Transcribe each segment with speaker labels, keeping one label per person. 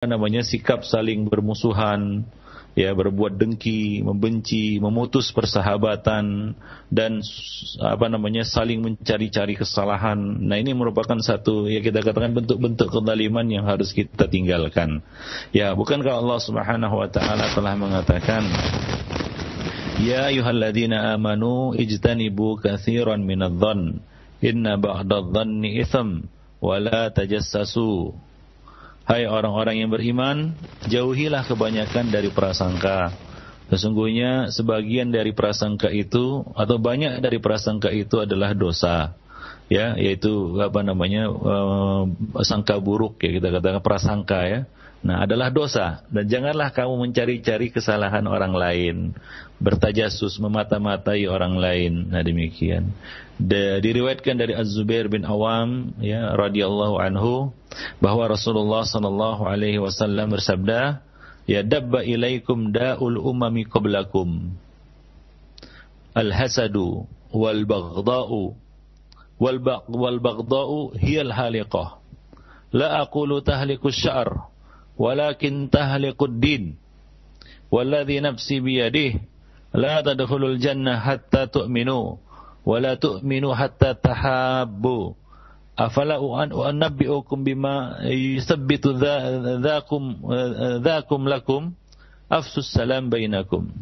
Speaker 1: namanya sikap saling bermusuhan, ya, berbuat dengki, membenci, memutus persahabatan, dan saling mencari-cari kesalahan. Nah, ini merupakan satu, ya, kita katakan bentuk-bentuk kezaliman yang harus kita tinggalkan. Ya, bukankah Allah Subhanahu wa taala telah mengatakan, ya ayyuhalladzina amanu ijtanibu katsiran minadh-dhann inna ba'dadh-dhanni itsam wa la tajassasu. Hai orang-orang yang beriman, jauhilah kebanyakan dari prasangka. Sesungguhnya sebagian dari prasangka itu, atau banyak dari prasangka itu adalah dosa. Ya, yaitu sangka buruk, ya, kita katakan prasangka, ya. Nah, adalah dosa. Dan janganlah kamu mencari-cari kesalahan orang lain, bertajasus, memata-matai orang lain. Nah, demikian. Diriwayatkan dari Az-Zubair bin Awam, ya, radhiyallahu anhu, bahwa Rasulullah sallallahu alaihi wasallam bersabda, ya dabba ilaikum da'ul umami qablakum, al-hasadu wal baghda'u wal baghda'u hiyal haliqah, la aqulu tahliku sya'r walakin tahliqud din, walladhi nafsi biyadihi la tadkhulul jannah hatta tu'minu wa la tu'minu hatta tahabbu, afala unabbi'ukum bima yusabbitu dhakum lakum, afsus salam bainakum.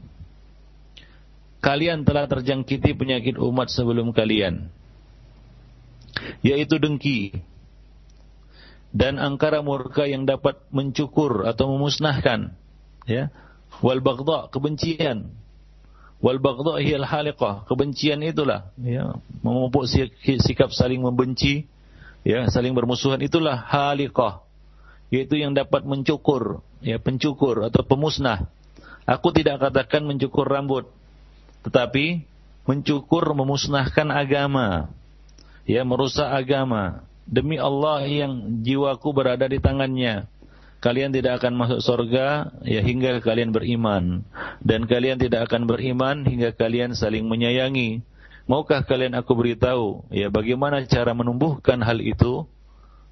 Speaker 1: Kalian telah terjangkiti penyakit umat sebelum kalian, yaitu dengki dan angkara murka yang dapat mencukur atau memusnahkan, ya. Wal baghdha, kebencian. Wal baghdha hiyal haliqah, kebencian itulah, ya, memupuk sikap saling membenci, ya, saling bermusuhan, itulah haliqah, yaitu yang dapat mencukur, ya, pencukur atau pemusnah. Aku tidak katakan mencukur rambut, tetapi mencukur, memusnahkan agama, ya, merusak agama. Demi Allah yang jiwaku berada di tangannya, kalian tidak akan masuk surga, ya, hingga kalian beriman, dan kalian tidak akan beriman hingga kalian saling menyayangi. Maukah kalian aku beritahu, ya, bagaimana cara menumbuhkan hal itu?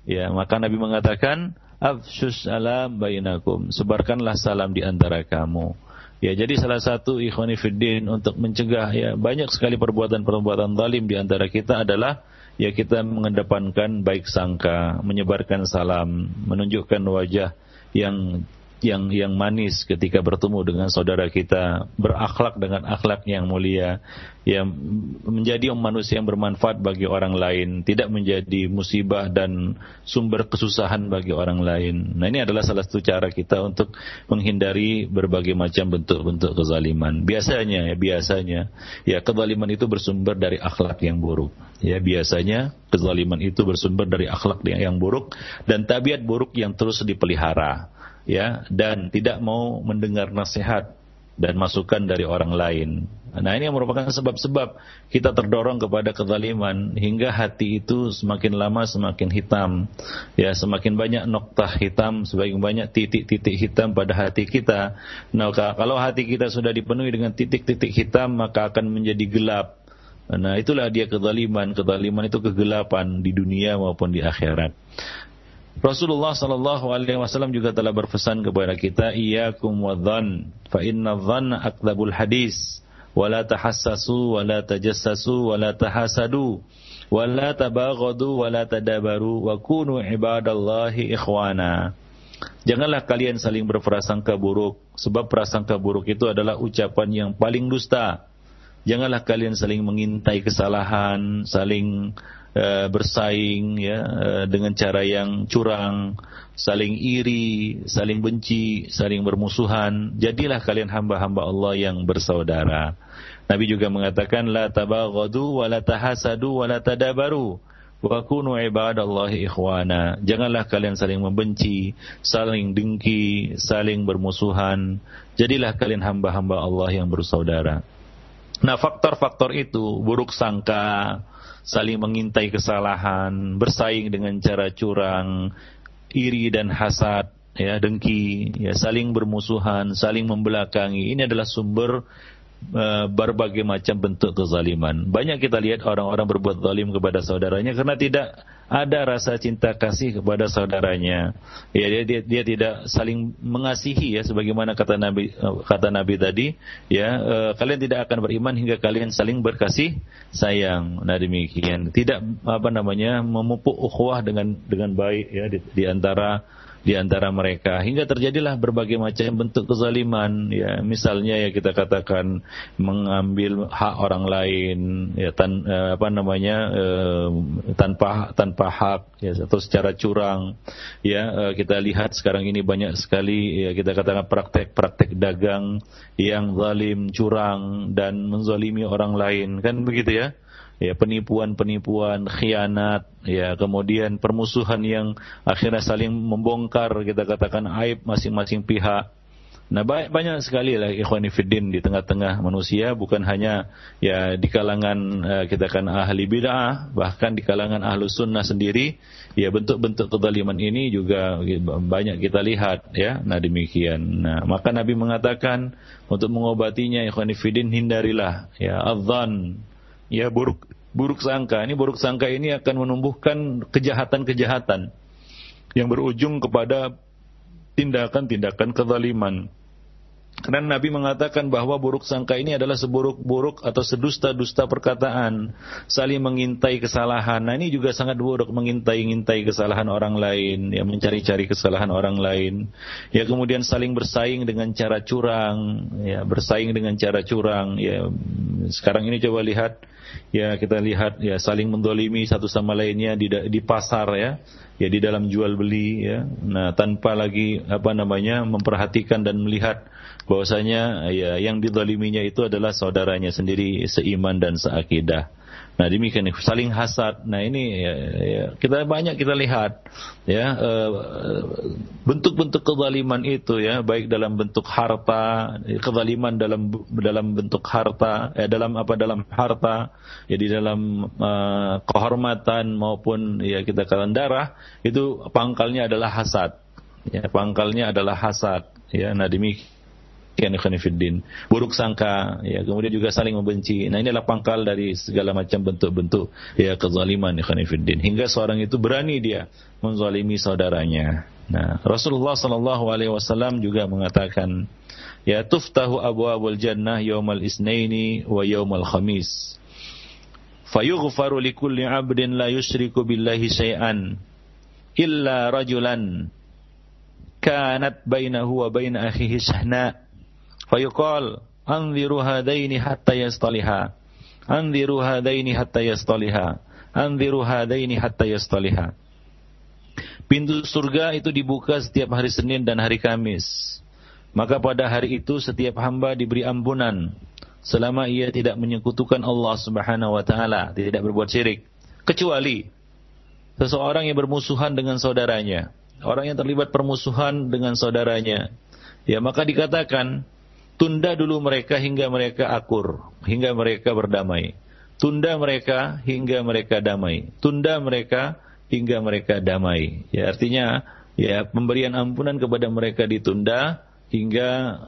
Speaker 1: Ya, maka Nabi mengatakan, afshus salam bainakum, sebarkanlah salam di antara kamu. Ya, jadi salah satu ikhwani fiddin untuk mencegah, ya, banyak sekali perbuatan-perbuatan zalim di antara kita adalah, ya, kita mengedepankan baik sangka, menyebarkan salam, menunjukkan wajah yang manis ketika bertemu dengan saudara kita, berakhlak dengan akhlak yang mulia, yang menjadi manusia yang bermanfaat bagi orang lain, tidak menjadi musibah dan sumber kesusahan bagi orang lain. Nah, ini adalah salah satu cara kita untuk menghindari berbagai macam bentuk-bentuk kezaliman. Biasanya, ya, kezaliman itu bersumber dari akhlak yang buruk. Ya, biasanya kezaliman itu bersumber dari akhlak yang buruk dan tabiat buruk yang terus dipelihara, ya, dan tidak mau mendengar nasihat dan masukan dari orang lain. Nah, ini yang merupakan sebab-sebab kita terdorong kepada kezaliman, hingga hati itu semakin lama semakin hitam, ya, semakin banyak noktah hitam, semakin banyak titik-titik hitam pada hati kita. Nah, kalau hati kita sudah dipenuhi dengan titik-titik hitam, maka akan menjadi gelap. Nah, itulah dia kezaliman. Kezaliman itu kegelapan di dunia maupun di akhirat. Rasulullah sallallahu alaihi wasallam juga telah berpesan kepada kita, iyyakum wadh-dhann fa inna dhanna akdzabul hadis, wa la tahassasu wa la tajassasu wa la tahasadu wa la tabaghadu wa la tadabaru wa kunu ibadallahi ikhwana. Janganlah kalian saling berprasangka buruk, sebab prasangka buruk itu adalah ucapan yang paling dusta. Janganlah kalian saling mengintai kesalahan, saling bersaing, ya, dengan cara yang curang, saling iri, saling benci, saling bermusuhan. Jadilah kalian hamba-hamba Allah yang bersaudara. Nabi juga mengatakan, la tabaghadu wa la tahasadu wa la tadabaru wa kunu ibadallahi ikhwana. Janganlah kalian saling membenci, saling dengki, saling bermusuhan. Jadilah kalian hamba-hamba Allah yang bersaudara. Nah, faktor-faktor itu, buruk sangka, saling mengintai kesalahan, bersaing dengan cara curang, iri dan hasad, ya, dengki, ya, saling bermusuhan, saling membelakangi, ini adalah sumber berbagai macam bentuk kezaliman. Banyak kita lihat orang-orang berbuat zalim kepada saudaranya karena tidak ada rasa cinta kasih kepada saudaranya. Ya, dia tidak saling mengasihi, ya, sebagaimana kata Nabi tadi, ya, kalian tidak akan beriman hingga kalian saling berkasih sayang. Nah, demikian. Tidak memupuk ukhuwah dengan baik, ya, di antara mereka, hingga terjadilah berbagai macam bentuk kezaliman, ya, misalnya, ya, kita katakan mengambil hak orang lain, ya, tanpa hak, ya, atau secara curang, ya. Kita lihat sekarang ini banyak sekali, ya, kita katakan praktek dagang yang zalim, curang, dan menzalimi orang lain, kan begitu, ya. Ya, penipuan, khianat, ya, kemudian permusuhan yang akhirnya saling membongkar, kita katakan, aib masing-masing pihak. Nah, banyak sekali lah ikhwani fiddin di tengah-tengah manusia, bukan hanya, ya, di kalangan kita kan ahli bid'ah, bahkan di kalangan ahlus sunnah sendiri, ya, bentuk-bentuk kezaliman ini juga banyak kita lihat, ya. Nah, demikian. Nah, maka Nabi mengatakan untuk mengobatinya, ikhwani fiddin, hindarilah, ya, adzan, ya, buruk sangka. Buruk sangka ini akan menumbuhkan kejahatan-kejahatan yang berujung kepada tindakan-tindakan kezaliman. Karena Nabi mengatakan bahwa buruk sangka ini adalah seburuk-buruk atau sedusta-dusta perkataan, saling mengintai kesalahan. Nah, ini juga sangat buruk, mengintai kesalahan orang lain, ya, mencari-cari kesalahan orang lain, ya, kemudian saling bersaing dengan cara curang, ya, ya. Sekarang ini coba lihat, ya, kita lihat, ya, saling mendolimi satu sama lainnya di pasar, ya, di dalam jual beli, ya. Nah, tanpa lagi memperhatikan dan melihat bahwasanya, ya, yang didoliminya itu adalah saudaranya sendiri seiman dan seakidah. Nah, demikian, saling hasad. Nah, ini, ya, banyak kita lihat, ya, bentuk-bentuk kezaliman itu, ya, baik dalam bentuk harta, kezaliman dalam bentuk harta, dalam harta, ya, di dalam kehormatan maupun, ya, kita katakan darah, itu pangkalnya adalah hasad. Ya, ya. Nah, demikian, buruk sangka, ya, kemudian juga saling membenci. Nah, inilah pangkal dari segala macam bentuk-bentuk, ya, kezaliman, hingga seorang itu berani dia menzalimi saudaranya. Nah, Rasulullah SAW juga mengatakan, ya, tuftahu abwabul jannah yaumal isnaini wa yaumal khamis fayughfaru likulli 'abdin la yusyriku billahi syai'an illa rajulan kanat bainahu wa bain akhihi shahna fayuqal anziru hadaini hatta yastaliha Pintu surga itu dibuka setiap hari Senin dan hari Kamis. Maka pada hari itu setiap hamba diberi ampunan selama ia tidak menyekutukan Allah Subhanahu wa taala, tidak berbuat syirik, kecuali seseorang yang bermusuhan dengan saudaranya, orang yang terlibat permusuhan dengan saudaranya. Ya, maka dikatakan, tunda dulu mereka hingga mereka akur, hingga mereka berdamai. Tunda mereka hingga mereka damai. Ya, artinya, ya, pemberian ampunan kepada mereka ditunda hingga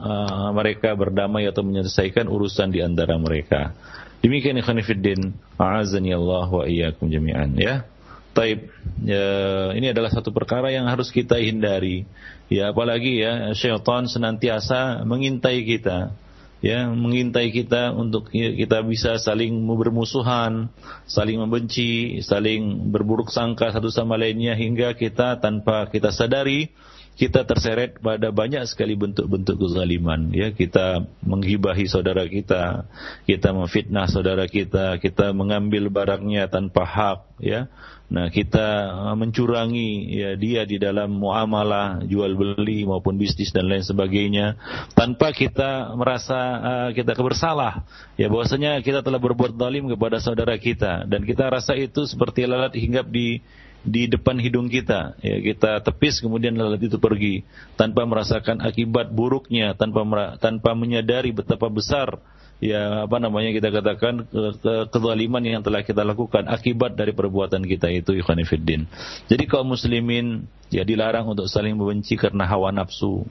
Speaker 1: mereka berdamai atau menyelesaikan urusan di antara mereka. Demikian, ikhwan fillah, a'azani Allah wa iyyakum jami'an, ya. Taib, ya, ini adalah satu perkara yang harus kita hindari, ya, apalagi, ya, syaitan senantiasa mengintai kita, ya, untuk, ya, kita bisa saling bermusuhan, saling membenci, saling berburuk sangka satu sama lainnya, hingga kita tanpa kita sadari kita terseret pada banyak sekali bentuk-bentuk kezaliman, ya, kita menggibahi saudara kita memfitnah saudara kita mengambil barangnya tanpa hak, ya. Nah, kita mencurangi, ya, dia di dalam muamalah jual beli maupun bisnis dan lain sebagainya, tanpa kita merasa kita bersalah, ya, bahwasanya kita telah berbuat zalim kepada saudara kita, dan kita rasa itu seperti lalat hinggap di depan hidung kita, ya, kita tepis kemudian lalat itu pergi tanpa merasakan akibat buruknya, tanpa menyadari betapa besar, ya, kita katakan kezaliman yang telah kita lakukan akibat dari perbuatan kita itu, ikhwan fillah. Jadi kaum muslimin, ya, dilarang untuk saling membenci karena hawa nafsu.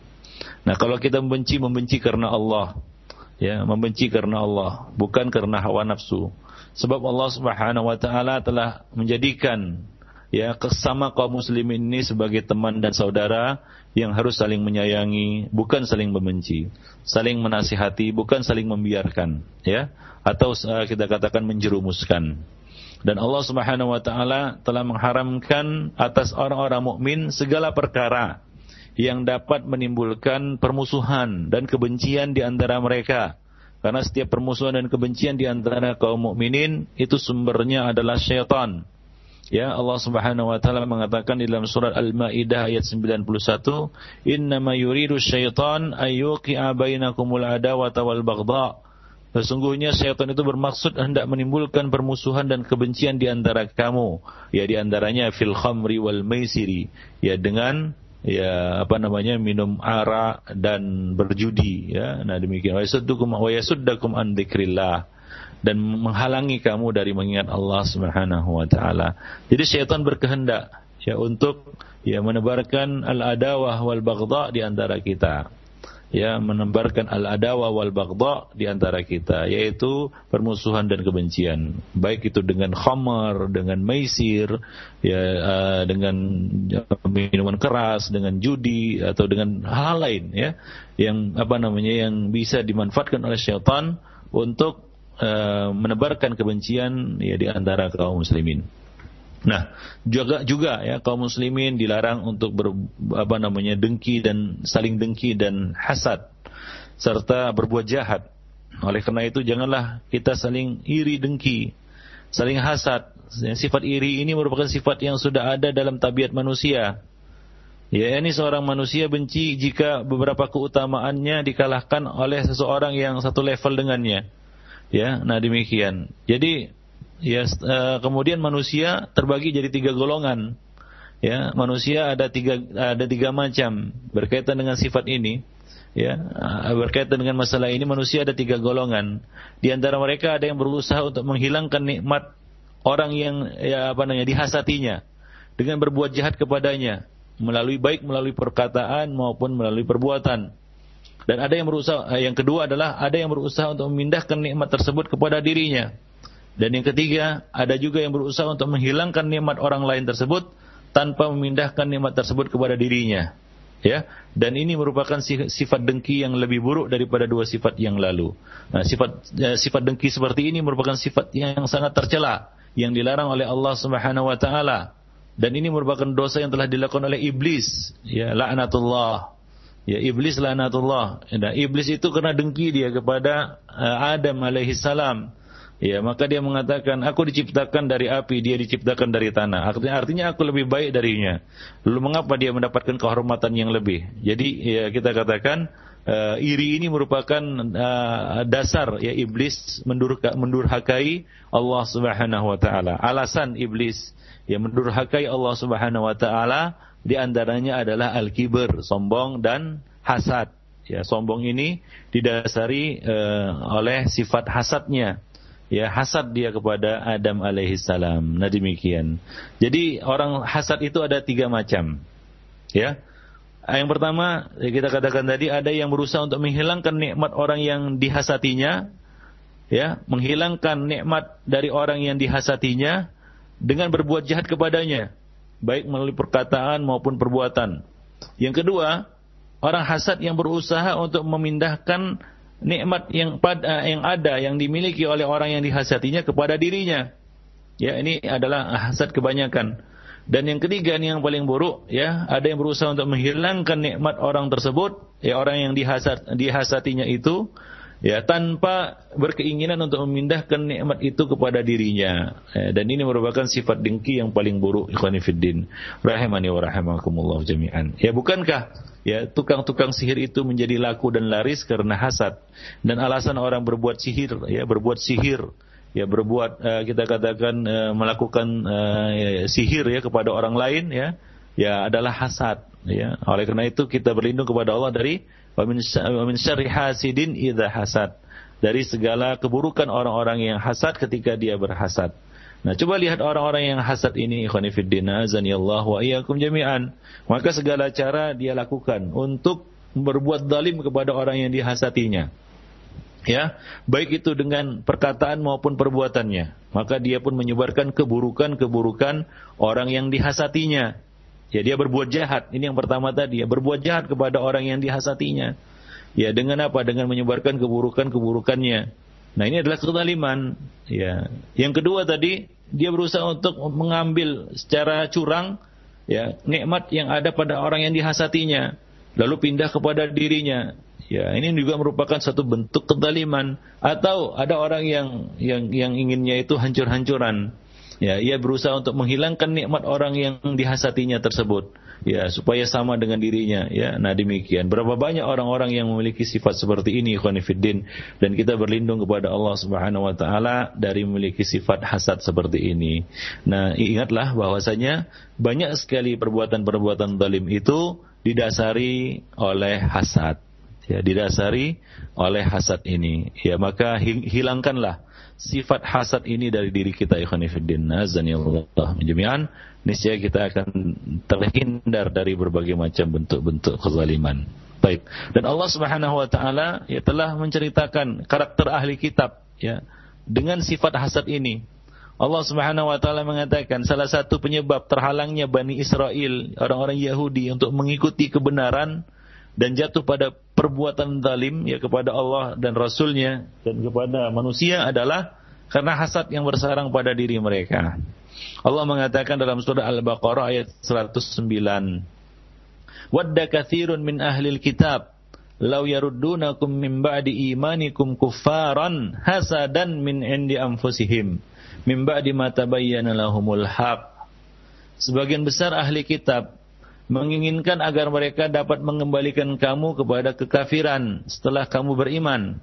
Speaker 1: Nah, kalau kita membenci karena Allah, Ya, membenci karena Allah, bukan karena hawa nafsu. Sebab Allah Subhanahu wa taala telah menjadikan sesama kaum muslimin ini sebagai teman dan saudara yang harus saling menyayangi, bukan saling membenci, saling menasihati, bukan saling membiarkan, atau kita katakan menjerumuskan. Dan Allah Subhanahu wa taala telah mengharamkan atas orang-orang mukmin segala perkara yang dapat menimbulkan permusuhan dan kebencian di antara mereka. Karena setiap permusuhan dan kebencian di antara kaum mukminin itu sumbernya adalah syaitan. Allah Subhanahu wa taala mengatakan di dalam surat Al-Maidah ayat 91, "Innama yuridu syaitan ayyuqi'a bainakumul adawata wal baghdha." Sesungguhnya syaitan itu bermaksud hendak menimbulkan permusuhan dan kebencian di antara kamu, di antaranya fil khamri wal maisiri, dengan minum arak dan berjudi, Nah demikian, wa yasuddakum an dzikrillah, dan menghalangi kamu dari mengingat Allah Subhanahu wa taala. Jadi syaitan berkehendak untuk menebarkan al-adawah wal baghdha di antara kita. Menebarkan al-adawah wal baghdha di antara kita, yaitu permusuhan dan kebencian, baik itu dengan khamar, dengan maisir, dengan minuman keras, dengan judi, atau dengan hal lain, yang yang bisa dimanfaatkan oleh syaitan untuk menebarkan kebencian di antara kaum muslimin. Nah, juga kaum muslimin dilarang untuk dengki dan saling dengki dan hasad serta berbuat jahat. Oleh karena itu janganlah kita saling iri dengki, saling hasad. Sifat iri ini merupakan sifat yang sudah ada dalam tabiat manusia. Ini seorang manusia benci jika beberapa keutamaannya dikalahkan oleh seseorang yang satu level dengannya. Nah demikian. Jadi kemudian manusia terbagi jadi 3 golongan. Manusia ada tiga macam berkaitan dengan sifat ini. Berkaitan dengan masalah ini manusia ada 3 golongan. Di antara mereka ada yang berusaha untuk menghilangkan nikmat orang yang dihasatinya dengan berbuat jahat kepadanya, melalui perkataan maupun melalui perbuatan. Dan ada yang berusaha, yang kedua adalah ada yang berusaha untuk memindahkan nikmat tersebut kepada dirinya. Dan yang ketiga, ada juga yang berusaha untuk menghilangkan nikmat orang lain tersebut tanpa memindahkan nikmat tersebut kepada dirinya. Dan ini merupakan sifat dengki yang lebih buruk daripada 2 sifat yang lalu. Nah, sifat dengki seperti ini merupakan sifat yang sangat tercela, yang dilarang oleh Allah Subhanahu wa taala. Dan ini merupakan dosa yang telah dilakukan oleh iblis, laknatullah. Iblis laknatullah. Nah, iblis itu karena dengki dia kepada Adam alaihi salam. Maka dia mengatakan, aku diciptakan dari api, dia diciptakan dari tanah. Artinya aku lebih baik darinya. Lalu mengapa dia mendapatkan kehormatan yang lebih? Jadi kita katakan iri ini merupakan dasar iblis mendurhakai Allah Subhanahu wa taala. Alasan iblis mendurhakai Allah Subhanahu wa taala di antaranya adalah al-kibr, sombong dan hasad. Sombong ini didasari oleh sifat hasadnya. Hasad dia kepada Adam alaihi salam. Nah demikian. Jadi orang hasad itu ada 3 macam. Yang pertama kita katakan tadi, ada yang berusaha untuk menghilangkan nikmat orang yang dihasatinya, menghilangkan nikmat dari orang yang dihasatinya dengan berbuat jahat kepadanya, baik melalui perkataan maupun perbuatan. Yang kedua, orang hasad yang berusaha untuk memindahkan nikmat yang ada yang dimiliki oleh orang yang dihasatinya kepada dirinya. Ini adalah hasad kebanyakan. Dan yang ketiga, ini yang paling buruk, ada yang berusaha untuk menghilangkan nikmat orang tersebut, orang yang dihasatinya itu, tanpa berkeinginan untuk memindahkan nikmat itu kepada dirinya. Dan ini merupakan sifat dengki yang paling buruk, ikhwani fiddin, rahimani wa rahimakumullah jami'an. Bukankah tukang-tukang sihir itu menjadi laku dan laris karena hasad? Dan alasan orang berbuat sihir, kita katakan melakukan sihir kepada orang lain, adalah hasad. Oleh karena itu kita berlindung kepada Allah dari wa min syarri hasidin idza hasad, dari segala keburukan orang-orang yang hasad ketika dia berhasad. Nah, coba lihat orang-orang yang hasad ini, ikhwani fiddin, azanillahu wa iyyakum jami'an. Maka segala cara dia lakukan untuk berbuat zalim kepada orang yang dihasatinya. Ya, baik itu dengan perkataan maupun perbuatannya. Maka dia pun menyebarkan keburukan-keburukan orang yang dihasatinya. Ya, dia berbuat jahat. Ini yang pertama tadi, ya, berbuat jahat kepada orang yang dihasatinya. Ya, dengan apa? Dengan menyebarkan keburukan-keburukannya. Nah, ini adalah kezaliman. Ya. Yang kedua tadi, dia berusaha untuk mengambil secara curang, ya, nikmat yang ada pada orang yang dihasatinya, lalu pindah kepada dirinya. Ya, ini juga merupakan satu bentuk kezaliman. Atau ada orang yang inginnya itu hancur-hancuran. Ya, ia berusaha untuk menghilangkan nikmat orang yang dihasatinya tersebut. Ya, supaya sama dengan dirinya. Ya, nah demikian. Berapa banyak orang-orang yang memiliki sifat seperti ini, ikhwan fillah, dan kita berlindung kepada Allah Subhanahu wa taala dari memiliki sifat hasad seperti ini. Nah, ingatlah bahwasanya banyak sekali perbuatan-perbuatan zalim itu didasari oleh hasad. Ya, didasari oleh hasad ini. Ya, maka hilangkanlah sifat hasad ini dari diri kita, ikhwan fillah. Azanillah jami'an. Niscaya kita akan terhindar dari berbagai macam bentuk-bentuk kezaliman. Baik. Dan Allah Subhanahu wa taala ya telah menceritakan karakter ahli kitab, ya, dengan sifat hasad ini. Allah Subhanahu wa taala mengatakan salah satu penyebab terhalangnya Bani Israel, orang-orang Yahudi, untuk mengikuti kebenaran dan jatuh pada perbuatan zalim, ya, kepada Allah dan Rasulnya dan kepada manusia adalah karena hasad yang bersarang pada diri mereka. Allah mengatakan dalam surah Al-Baqarah ayat 109, "Wadda katsirun min ahlil kitab law yaruddunakum min ba'di imanikum kuffaran hasadan min indi anfusihim min ba'di ma tabayyana lahumul haq." Sebagian besar ahli kitab menginginkan agar mereka dapat mengembalikan kamu kepada kekafiran setelah kamu beriman,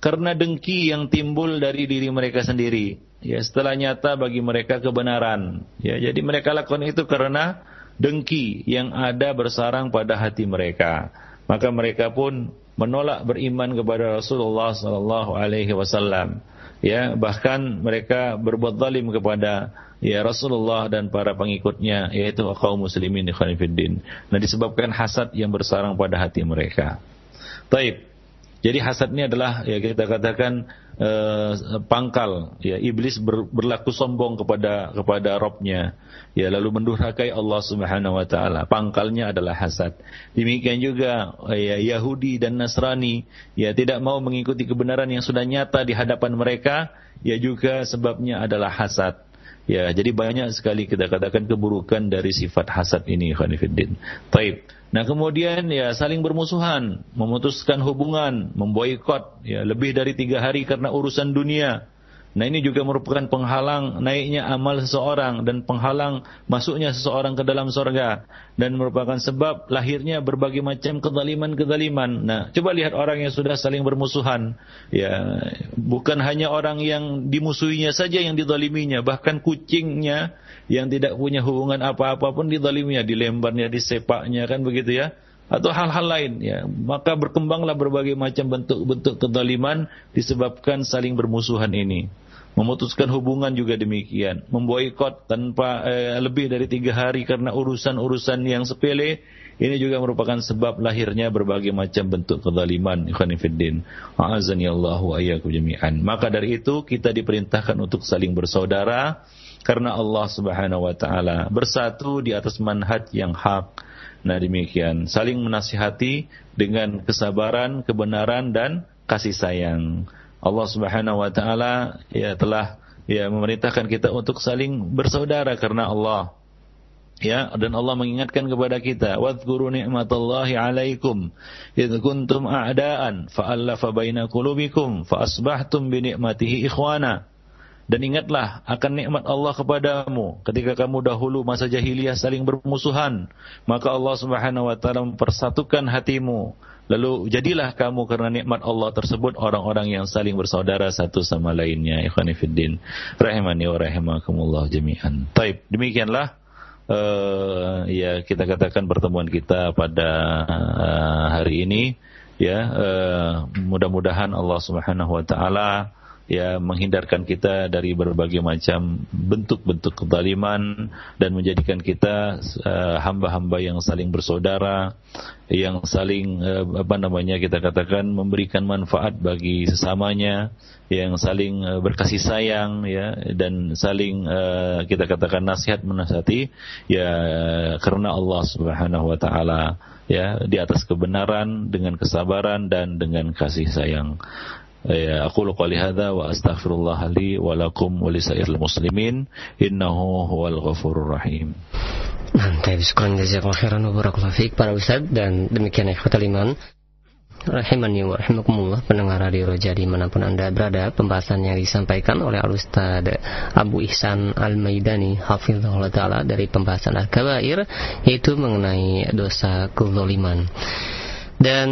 Speaker 1: karena dengki yang timbul dari diri mereka sendiri, ya, setelah nyata bagi mereka kebenaran. Ya, jadi mereka lakukan itu karena dengki yang ada bersarang pada hati mereka. Maka mereka pun menolak beriman kepada Rasulullah sallallahu alaihi wasallam. Ya, bahkan mereka berbuat zalim kepada, ya, Rasulullah dan para pengikutnya, yaitu kaum muslimin ikhwan fillah. Nah, disebabkan hasad yang bersarang pada hati mereka. Taib. Jadi hasad ini adalah, ya, kita katakan pangkal, ya, iblis berlaku sombong kepada Rabb-nya, ya, lalu mendurhakai Allah Subhanahu wa taala. Pangkalnya adalah hasad. Demikian juga, ya, Yahudi dan Nasrani, ya, tidak mau mengikuti kebenaran yang sudah nyata di hadapan mereka, ya, juga sebabnya adalah hasad. Ya, jadi banyak sekali kita katakan keburukan dari sifat hasad ini, ikhwan fillah. Taib. Nah, kemudian, ya, saling bermusuhan, memutuskan hubungan, memboikot, ya, lebih dari 3 hari karena urusan dunia. Nah, ini juga merupakan penghalang naiknya amal seseorang dan penghalang masuknya seseorang ke dalam surga, dan merupakan sebab lahirnya berbagai macam kezaliman-kezaliman. Nah, coba lihat orang yang sudah saling bermusuhan, ya, bukan hanya orang yang dimusuhinya saja yang dizaliminya, bahkan kucingnya yang tidak punya hubungan apa-apa pun dizaliminya, dilemparnya, disepaknya, kan begitu, ya, atau hal-hal lain, ya. Maka berkembanglah berbagai macam bentuk-bentuk kezaliman disebabkan saling bermusuhan ini. Memutuskan hubungan juga demikian, memboikot tanpa lebih dari 3 hari karena urusan-urusan yang sepele. Ini juga merupakan sebab lahirnya berbagai macam bentuk kezaliman, ikhwan fillah. A'azani Allah wa iyyakum jami'an. Maka dari itu kita diperintahkan untuk saling bersaudara karena Allah Subhanahu wa taala bersatu di atas manhaj yang hak. Nah, demikian, saling menasihati dengan kesabaran, kebenaran, dan kasih sayang. Allah Subhanahu wa taala, ya, telah, ya, memerintahkan kita untuk saling bersaudara karena Allah. Ya, dan Allah mengingatkan kepada kita, "Wadhkuru ni'matallahi 'alaikum idz kuntum a'daan fa'alafa baina qulubikum fa asbahtum bi ni'matihi ikhwana." Dan ingatlah akan nikmat Allah kepadamu ketika kamu dahulu masa jahiliyah saling bermusuhan, maka Allah Subhanahu wa taala mempersatukan hatimu, lalu jadilah kamu karena nikmat Allah tersebut orang-orang yang saling bersaudara satu sama lainnya. Ikhwani fiddin rahimani wa rahimakumullah jami'an. Taib, demikianlah ya, kita katakan pertemuan kita pada hari ini, ya, mudah-mudahan Allah Subhanahu wa taala, ya menghindarkan kita dari berbagai macam bentuk-bentuk kezaliman dan menjadikan kita hamba-hamba yang saling bersaudara, yang saling kita katakan memberikan manfaat bagi sesamanya, yang saling berkasih sayang, ya, dan saling kita katakan nasihat menasihati, ya, karena Allah Subhanahu wa taala, ya, di atas kebenaran dengan kesabaran dan dengan kasih sayang. Ya, aqulu qouli hadza wa astaghfirullah li wa lakum wa lisairil muslimin innahu huwal ghafurur rahim.
Speaker 2: Baik, syukran jazakallahu khairan wa barakallahu fiik para ustaz, dan demikian ikhwatul iman rahimani wa rahimakumullah, pendengar Radio Roja dimanapun Anda berada, pembahasan yang disampaikan oleh Al-Ustaz Abu Ihsan Al-Maidani hafizahullah ta'ala dari pembahasan Al-Kabair, yaitu mengenai dosa kezaliman. Dan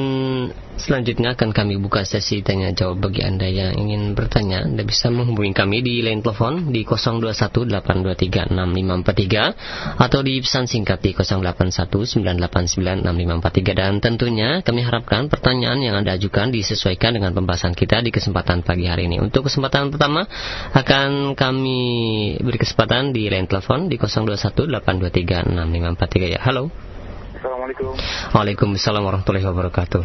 Speaker 2: selanjutnya akan kami buka sesi tanya jawab bagi Anda yang ingin bertanya. Anda bisa menghubungi kami di line telepon di 0218236543 atau di pesan singkat di 0819896543. Dan tentunya kami harapkan pertanyaan yang Anda ajukan disesuaikan dengan pembahasan kita di kesempatan pagi hari ini. Untuk kesempatan pertama akan kami beri kesempatan di line telepon di 0218236543. Ya, halo.
Speaker 3: Assalamualaikum.
Speaker 2: Waalaikumsalam warahmatullahi wabarakatuh.